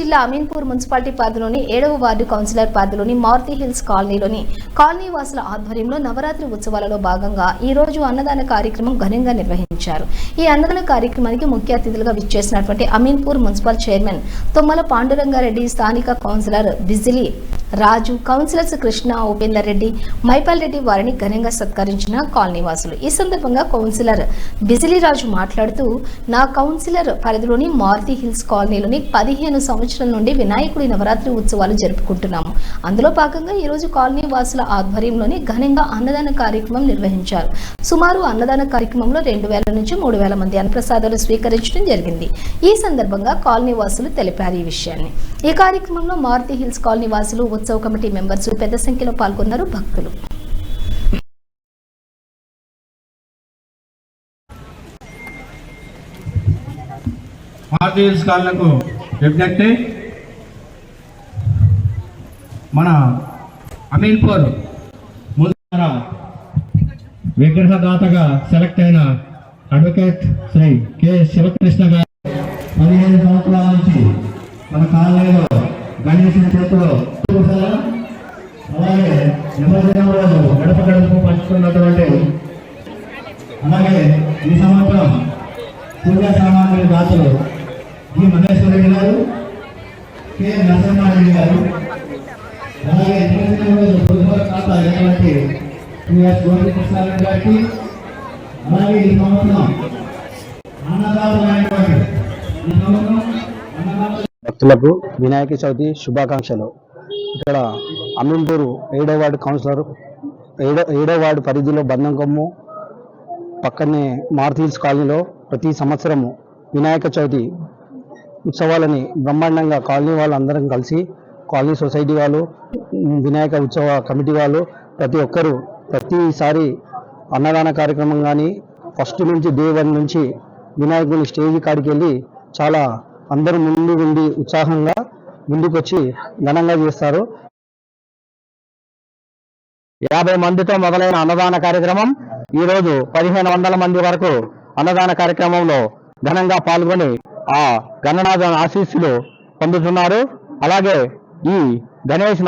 జిల్లా అమీన్పూర్ మున్సిపాలిటీ పరిధిలోని 7వ వార్డు కౌన్సిలర్ పరిధిలోని మారుతి హిల్స్ కాలనీలోని కాలనీ వాసుల ఆధ్వర్యంలో నవరాత్రి ఉత్సవాలలో భాగంగా ఈ రోజు అన్నదాన కార్యక్రమం ఘనంగా నిర్వహించారు. ఈ అన్నదాన కార్యక్రమానికి ముఖ్య అతిథులుగా విచ్చేసినటువంటి అమీన్పూర్ మున్సిపల్ చైర్మన్ తుమ్మల పాండురంగారెడ్డి, స్థానిక కౌన్సిలర్ బిజిలి రాజు, కౌన్సిలర్స్ కృష్ణ, ఉపేందర్ రెడ్డి, మైపాల్ రెడ్డి వారిని ఘనంగా సత్కరించిన కాలనీ వాసులు. ఈ సందర్భంగా కౌన్సిలర్ బిజిలి రాజు మాట్లాడుతూ, నా కౌన్సిలర్ పరిధిలోని మారుతి హిల్స్ కాలనీలోని 15 సంవత్సరాల నుండి వినాయకుడి నవరాత్రి ఉత్సవాలు జరుపుకుంటున్నాము. అందులో భాగంగా ఈరోజు కాలనీ వాసుల ఆధ్వర్యంలోని ఘనంగా అన్నదాన కార్యక్రమం నిర్వహించారు. సుమారు అన్నదాన కార్యక్రమంలో 2000 నుంచి 3000 మంది అన్నప్రసాదాలు స్వీకరించడం జరిగింది. ఈ సందర్భంగా కాలనీ వాసులు తెలిపారు ఈ విషయాన్ని. ఈ కార్యక్రమంలో మారుతి హిల్స్ కాలనీ వాసులు, ఉత్సవ కమిటీ మెంబర్స్ పెద్ద సంఖ్యలో పాల్గొన్నారు. భక్తులు మారుతి హిల్స్ కాలనీకు విజ్ఞప్తి, మన అమీన్పూర్ విగ్రహదాతగా సెలెక్ట్ అయిన అడ్వకేట్ శ్రీ కె శివకృష్ణ గారు 15 సంవత్సరాల నుంచి మన కాలనీలో గణేశుని చేతిలో, అలాగే నిమజ్జనంలో గడప గడపకు పంచుతున్నటువంటి, అలాగే ఈ సంవత్సరం పూజా సామాగ్రి దాతలు జి మహేశ్వర రెడ్డి గారు, కె నరసింహారెడ్డి గారు, అలాగే ఖాతా అయినటువంటి శ్రీఎస్ గోపికృష్ణారెడ్డి గారికి, అలాగే ఈ సంవత్సరం అన్నదాతమైనటువంటి భక్తులకు వినాయక చవితి శుభాకాంక్షలు. ఇక్కడ అమీన్పూర్ 7వ వార్డు కౌన్సిలర్ 7వ వార్డు పరిధిలో బంధంకొమ్ము పక్కనే మారుతి హిల్స్ కాలనీలో ప్రతి సంవత్సరము వినాయక చవితి ఉత్సవాలని బ్రహ్మాండంగా కాలనీ వాళ్ళు అందరం కలిసి, కాలనీ సొసైటీ వాళ్ళు, వినాయక ఉత్సవ కమిటీ వాళ్ళు ప్రతి ఒక్కరూ ప్రతిసారి అన్నదాన కార్యక్రమం కానీ ఫస్ట్ నుంచి డే 1 నుంచి వినాయకుని స్టేజ్ కాడికి వెళ్ళి చాలా అందరూ ముందు ఉండి ఉత్సాహంగా ముందుకొచ్చి ఘనంగా చేస్తారు. 50 మందితో మొదలైన అన్నదాన కార్యక్రమం ఈరోజు 1500 మంది వరకు అన్నదాన కార్యక్రమంలో ఘనంగా పాల్గొని ఆ గణనాథ ఆశీస్సులు పొందుతున్నారు. అలాగే ఈ గణేష్